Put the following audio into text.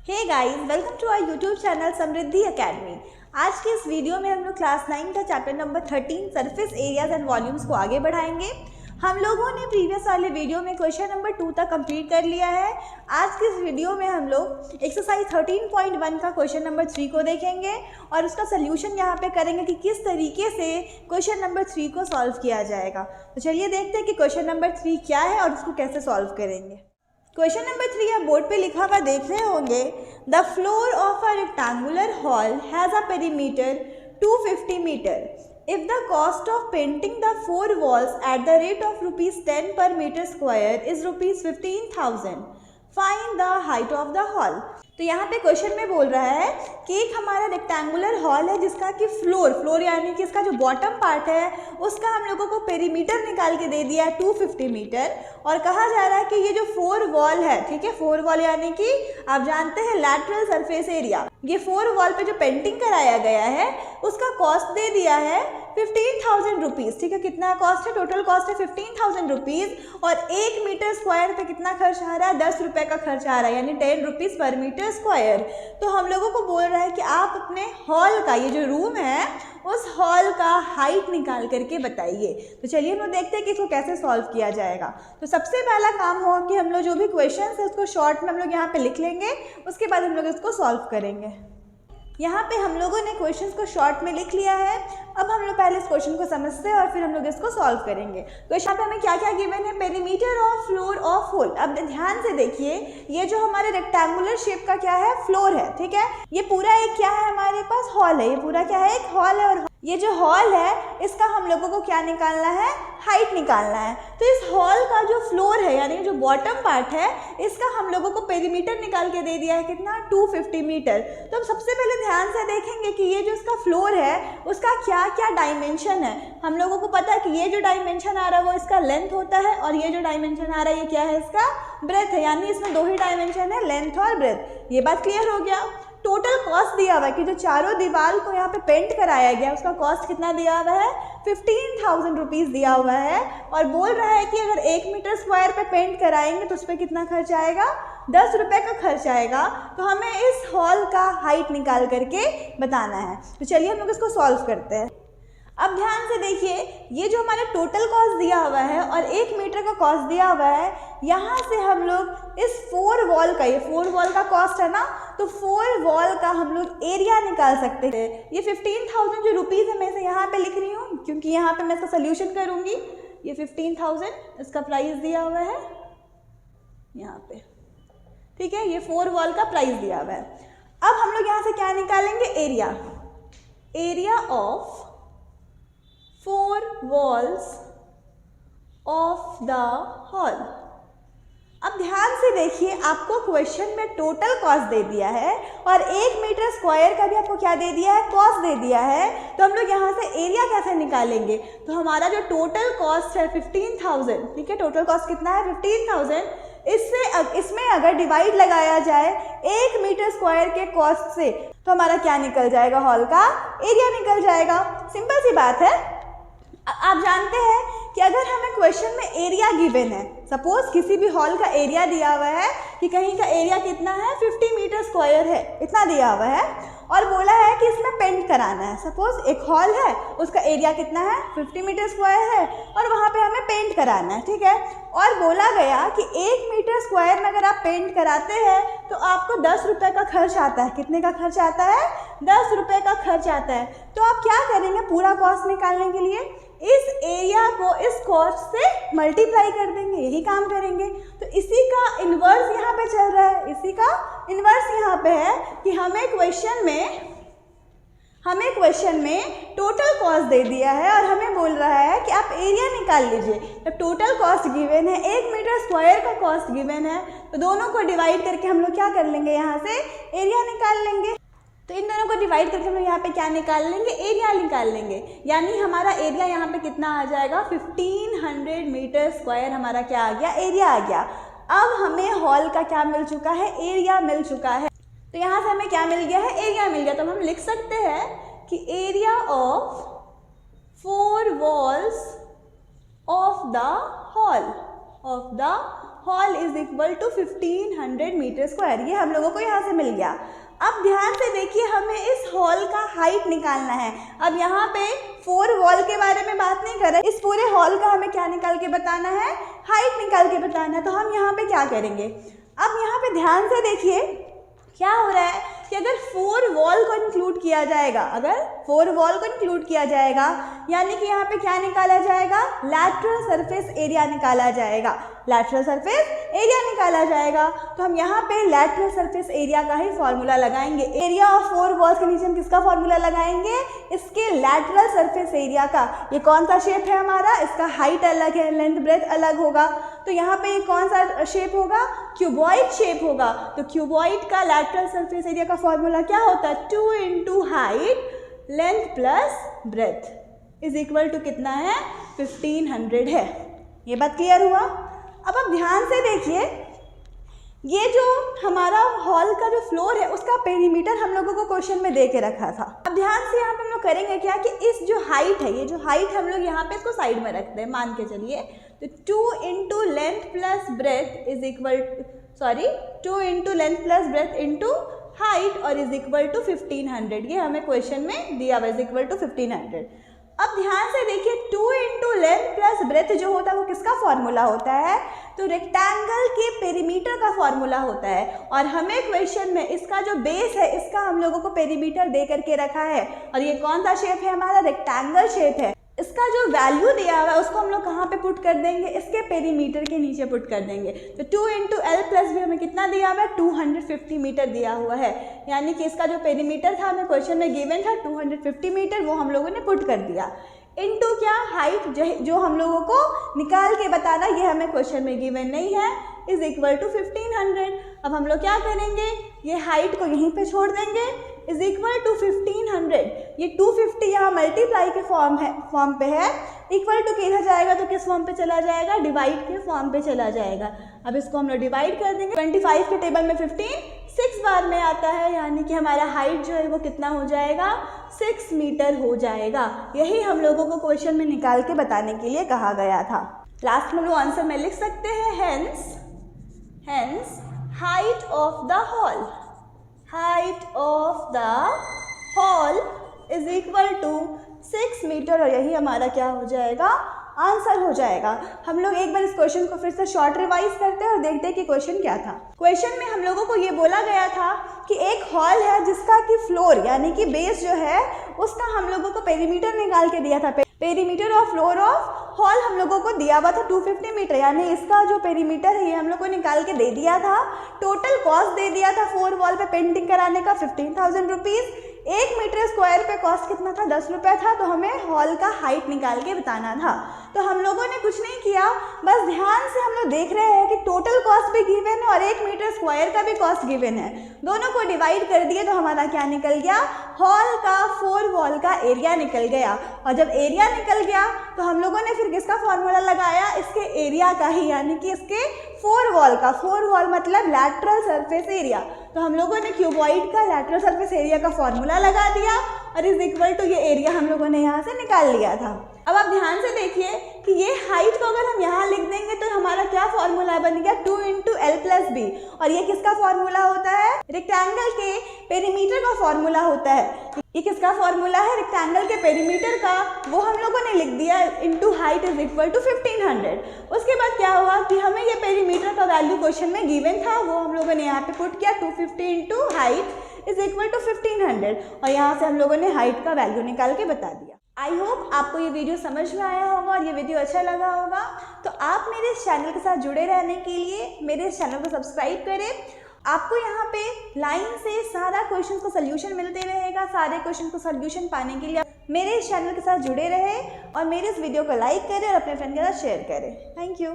Hey guys, welcome to our YouTube channel Samriddhi academy. आज के इस वीडियो में हम लोग क्लास 9 का chapter number 13 surface areas and volumes को आगे बढ़ाएंगे। हम लोगों ने प्रीवियस वाले वीडियो में क्वेश्चन नंबर 2 तक कंप्लीट कर लिया है। आज के इस वीडियो में हम लोग एक्सरसाइज 13.1 का क्वेश्चन नंबर 3 को देखेंगे और उसका सोल्यूशन यहाँ पे करेंगे कि किस तरीके से क्वेश्चन नंबर 3 को सॉल्व किया जाएगा। तो चलिए देखते हैं कि क्वेश्चन नंबर 3 क्या है और उसको कैसे सॉल्व करेंगे। क्वेश्चन नंबर 3 आप बोर्ड पे लिखा हुआ देख रहे होंगे। The floor of a rectangular hall has a perimeter 250 metre. If the cost of painting the 4 walls at the rate of rupees 10 per meter square is rupees 15,000, find the height of the hall। तो यहाँ पे question में बोल रहा है कि एक हमारा रेक्टेंगुलर हॉल है जिसका कि फ्लोर यानी कि इसका जो बॉटम पार्ट है उसका हम लोगों को पेरीमीटर निकाल के दे दिया है 250 मीटर और कहा जा रहा है कि ये जो 4 वॉल है, ठीक है, 4 वॉल यानी कि आप जानते हैं लैटरल सरफेस एरिया, ये 4 वॉल पे जो पेंटिंग कराया गया है उसका कॉस्ट दे दिया है 15,000 रुपीज़। ठीक है, कितना कॉस्ट है? टोटल कॉस्ट है 15,000 रुपीज़ और 1 मीटर स्क्वायर पे कितना खर्च आ रहा है? 10 रुपये का खर्च आ रहा है, यानी 10 रुपीज़ पर मीटर स्क्वायर। तो हम लोगों को बोल रहा है कि आप अपने हॉल का, ये जो रूम है उस हॉल का हाइट निकाल करके बताइए। तो चलिए हम लोग देखते हैं कि इसको कैसे सॉल्व किया जाएगा। तो सबसे पहला काम होगा कि हम लोग जो भी क्वेश्चन है उसको शॉर्ट में हम लोग यहाँ पे लिख लेंगे, उसके बाद हम लोग इसको सॉल्व करेंगे। यहाँ पे हम लोगों ने क्वेश्चंस को शॉर्ट में लिख लिया है। अब हम लोग पहले इस क्वेश्चन को समझते हैं और फिर हम लोग इसको सॉल्व करेंगे। तो यहाँ पे हमें क्या क्या गिवन है? Perimeter of floor of hall. अब ध्यान से देखिए, ये जो हमारे रेक्टेंगुलर शेप का क्या है? फ्लोर है, ठीक है। ये पूरा एक क्या है? हमारे पास हॉल है। ये पूरा क्या है? एक हॉल है और ये जो हॉल है इसका हम लोगों को क्या निकालना है? हाइट निकालना है। तो इस हॉल का जो फ्लोर है यानी जो बॉटम पार्ट है इसका हम लोगों को पेरीमीटर निकाल के दे दिया है कितना? 250 मीटर। तो हम सबसे पहले ध्यान से देखेंगे कि ये जो इसका फ्लोर है उसका क्या क्या डायमेंशन है। हम लोगों को पता है कि ये जो डायमेंशन आ रहा है वो इसका लेंथ होता है और ये जो डायमेंशन आ रहा है ये क्या है? इसका ब्रेथ है, यानी इसमें 2 ही डायमेंशन है, लेंथ और ब्रेथ। ये बात क्लियर हो गया। टोटल कॉस्ट दिया हुआ है कि जो चारों दीवार को यहाँ पे पेंट कराया गया उसका कॉस्ट कितना दिया हुआ है? 15,000 रुपीज़ दिया हुआ है और बोल रहा है कि अगर 1 मीटर स्क्वायर पे पेंट कराएंगे तो उस पर कितना खर्च आएगा? 10 रुपये का खर्च आएगा। तो हमें इस हॉल का हाइट निकाल करके बताना है। तो चलिए हम लोग इसको सॉल्व करते हैं। अब ध्यान से देखिए, ये जो हमारा टोटल कॉस्ट दिया हुआ है और 1 मीटर का कॉस्ट दिया हुआ है, यहाँ से हम लोग इस 4 वॉल का, ये 4 वॉल का कॉस्ट है ना, तो 4 वॉल का हम लोग एरिया निकाल सकते हैं। ये 15,000 जो रुपीज़ है मैं इसे यहाँ पे लिख रही हूँ क्योंकि यहाँ पे मैं इसका सोल्यूशन करूँगी। ये 15,000 इसका प्राइस दिया हुआ है यहाँ पे, ठीक है। ये 4 वॉल का प्राइस दिया हुआ है। अब हम लोग यहाँ से क्या निकालेंगे? Area of 4 walls of the hall। अब ध्यान से देखिए, आपको क्वेश्चन में टोटल कॉस्ट दे दिया है और 1 मीटर स्क्वायर का भी आपको क्या दे दिया है? कॉस्ट दे दिया है। तो हम लोग यहाँ से एरिया कैसे निकालेंगे? तो हमारा जो टोटल कॉस्ट है 15,000, ठीक है, टोटल कॉस्ट कितना है? 15,000। इसमें अगर डिवाइड लगाया जाए 1 मीटर स्क्वायर के कॉस्ट से तो हमारा क्या निकल जाएगा? हॉल का एरिया निकल जाएगा। सिंपल सी बात है। आप जानते हैं कि अगर हमें क्वेश्चन में एरिया गिवन है, सपोज किसी भी हॉल का एरिया दिया हुआ है कि कहीं का एरिया कितना है? 50 मीटर स्क्वायर है, इतना दिया हुआ है और बोला है कि इसमें पेंट कराना है। सपोज एक हॉल है, उसका एरिया कितना है? 50 मीटर स्क्वायर है और वहाँ पे हमें पेंट कराना है, ठीक है। और बोला गया कि 1 मीटर स्क्वायर में अगर आप पेंट कराते हैं तो आपको 10 रुपये का खर्च आता है। कितने का खर्च आता है? 10 रुपये का खर्च आता है। तो आप क्या करेंगे पूरा कॉस्ट निकालने के लिए? इस एरिया को इस कॉस्ट से मल्टीप्लाई कर देंगे, यही काम करेंगे। तो इसी का इन्वर्स यहाँ पे चल रहा है, इसी का इन्वर्स यहाँ पे है कि हमें क्वेश्चन में टोटल कॉस्ट दे दिया है और हमें बोल रहा है कि आप एरिया निकाल लीजिए। जब टोटल कॉस्ट गिवन है, 1 मीटर स्क्वायर का कॉस्ट गिवन है, तो दोनों को डिवाइड करके हम लोग क्या कर लेंगे? यहाँ से एरिया निकाल लेंगे। तो इन दोनों को डिवाइड करके हम लोग यहाँ पे क्या निकाल लेंगे? एरिया निकाल लेंगे। यानी हमारा एरिया यहाँ पे कितना आ जाएगा? 1500 मीटर स्क्वायर हमारा क्या आ गया? एरिया आ गया। अब हमें हॉल का क्या मिल चुका है? एरिया मिल चुका है। तो यहाँ से हमें क्या मिल गया है? एरिया मिल गया। तो हम लिख सकते हैं कि area of 4 walls of the hall is equal to 1500 metre square. ये हम लोगों को यहाँ से मिल गया। अब ध्यान से देखिए, हमें इस हॉल का हाइट निकालना है। अब यहाँ पे 4 वॉल के बारे में बात नहीं कर रहे, इस पूरे हॉल का हमें क्या निकाल के बताना है, हाइट निकाल के बताना है। तो हम यहाँ पे क्या करेंगे, अब यहाँ पे ध्यान से देखिए क्या हो रहा है कि अगर 4 वॉल को इंक्लूड किया जाएगा, अगर 4 वॉल को इंक्लूड किया जाएगा, यानी कि यहाँ पे क्या निकाला जाएगा, लैटरल सरफेस एरिया निकाला जाएगा, लैटरल सरफेस एरिया निकाला जाएगा। तो हम यहाँ पे लैटरल सरफेस एरिया का ही फॉर्मूला लगाएंगे। एरिया ऑफ 4 वॉल्स के नीचे हम किसका फॉर्मूला लगाएंगे, इसके लैटरल सरफेस एरिया का। ये कौन सा शेप है हमारा, इसका हाइट अलग है, लेंथ ब्रेथ अलग होगा। तो यहाँ पे ये कौन सा शेप होगा, क्यूबॉइड शेप होगा। तो क्यूबॉइड का लैटरल सरफेस एरिया का फॉर्मूला क्या होता है, 2 into height length plus breadth is equal to कितना है, 1500 है। ये बात क्लियर हुआ। अब आप ध्यान से देखिए, ये जो हमारा हॉल का जो फ्लोर है उसका पेरीमीटर हम लोगों को क्वेश्चन में दे के रखा था। अब ध्यान से यहाँ पे हम लोग करेंगे क्या कि इस जो हाइट है, ये जो हाइट हम लोग यहाँ पे इसको साइड में रखते हैं, मान के चलिए। तो 2 into length plus breadth is equal 2 into length plus breath into height और इज इक्वल टू 1500। ये हमें क्वेश्चन में दिया हुआ, इज इक्वल टू 1500। अब ध्यान से देखिए, 2 इंटू लेंथ प्लस ब्रेथ जो होता है वो किसका फॉर्मूला होता है, तो रेक्टेंगल के पेरीमीटर का फॉर्मूला होता है। और हमें क्वेश्चन में इसका जो बेस है इसका हम लोगों को पेरीमीटर दे करके रखा है। और ये कौन सा शेप है हमारा, रेक्टेंगल शेप है। इसका जो वैल्यू दिया हुआ है उसको हम लोग कहाँ पे पुट कर देंगे, इसके पेरीमीटर के नीचे पुट कर देंगे। तो 2 इंटू एल प्लस भी हमें कितना दिया हुआ है, 250 मीटर दिया हुआ है। यानी कि इसका जो पेरीमीटर था हमें क्वेश्चन में गिवन था 250 मीटर, वो हम लोगों ने पुट कर दिया। इनटू क्या, हाइट जो हम लोगों को निकाल के बताना, ये हमें क्वेश्चन में गिवन नहीं है, इज इक्वल टू 1500। अब हम लोग क्या करेंगे, ये हाइट को यहीं पे छोड़ देंगे, इज इक्वल टू 1500। ये 250 यहाँ मल्टीप्लाई के फॉर्म पे है, इक्वल टू किधर जाएगा तो किस फॉर्म पे चला जाएगा, डिवाइड के फॉर्म पे चला जाएगा। अब इसको हम लोग डिवाइड कर देंगे। 25 के टेबल में 15 6 बार में आता है, यानी कि हमारा हाइट जो है वो कितना हो जाएगा, 6 मीटर हो जाएगा। यही हम लोगों को क्वेश्चन में निकाल के बताने के लिए कहा गया था। लास्ट में हम लोग आंसर में लिख सकते हैं, hence height of the hall, height of the hall is equal to 6 metre. और यही हमारा क्या हो जाएगा, आंसर हो जाएगा। हम लोग एक बार इस क्वेश्चन को फिर से शॉर्ट रिवाइज करते हैं और देखते हैं कि क्वेश्चन क्या था। क्वेश्चन में हम लोगों को ये बोला गया था कि एक हॉल है जिसका कि फ्लोर यानी कि बेस जो है उसका हम लोगों को पेरीमीटर निकाल के दिया था। Perimeter of floor of hall हम लोगों को दिया हुआ था 250 मीटर, यानी इसका जो पेरीमीटर है ये हम लोग को निकाल के दे दिया था। टोटल कॉस्ट दे दिया था 4 वॉल पे पेंटिंग कराने का 15,000 रुपीज़। 1 मीटर स्क्वायर पे कॉस्ट कितना था, 10 रुपये था। तो हमें हॉल का हाइट निकाल के बताना था। तो हम लोगों ने कुछ नहीं किया, बस ध्यान से हम लोग देख रहे हैं कि टोटल कॉस्ट भी गिवन है और 1 मीटर स्क्वायर का भी कॉस्ट गिवन है। दोनों को डिवाइड कर दिए तो हमारा क्या निकल गया, हॉल का 4 वॉल का एरिया निकल गया। और जब एरिया निकल गया तो हम लोगों ने फिर किसका फॉर्मूला लगाया, इसके एरिया का ही, यानी कि इसके 4 वॉल का। 4 वॉल मतलब लैटरल सरफेस एरिया। तो हम लोगों ने क्यूबॉइड का लैटरल सरफेस एरिया का फॉर्मूला लगा दिया और इज इक्वल टू ये एरिया हम लोगों ने यहाँ से निकाल लिया था। अब आप ध्यान से देखिए कि ये हाइट को अगर हम यहाँ लिख देंगे तो हमारा क्या फॉर्मूला बन गया, 2 इंटू एल प्लस बी। और ये किसका फॉर्मूला होता है, रेक्टेंगल के पेरीमीटर का फॉर्मूला होता है। ये किसका फॉर्मूला है, रेक्टेंगल के पेरीमीटर का, वो हम लोगों ने लिख दिया into height is equal to 1500। उसके बाद क्या हुआ कि हमें ये पेरीमीटर का वैल्यू क्वेश्चन में गिवन था, वो हम लोगों ने यहाँ पे पुट किया 250 into height is equal to 1500। और यहाँ से हम लोगों ने हाइट का वैल्यू निकाल के बता दिया। आई होप आपको ये वीडियो समझ में आया होगा और ये वीडियो अच्छा लगा होगा। तो आप मेरे इस चैनल के साथ जुड़े रहने के लिए मेरे इस चैनल को सब्सक्राइब करें। आपको यहाँ पे लाइन से सारा क्वेश्चन का सल्यूशन मिलते रहेगा। सारे क्वेश्चन को सल्यूशन पाने के लिए मेरे इस चैनल के साथ जुड़े रहे और मेरे इस वीडियो को लाइक करें और अपने फ्रेंड के साथ शेयर करें। Thank you.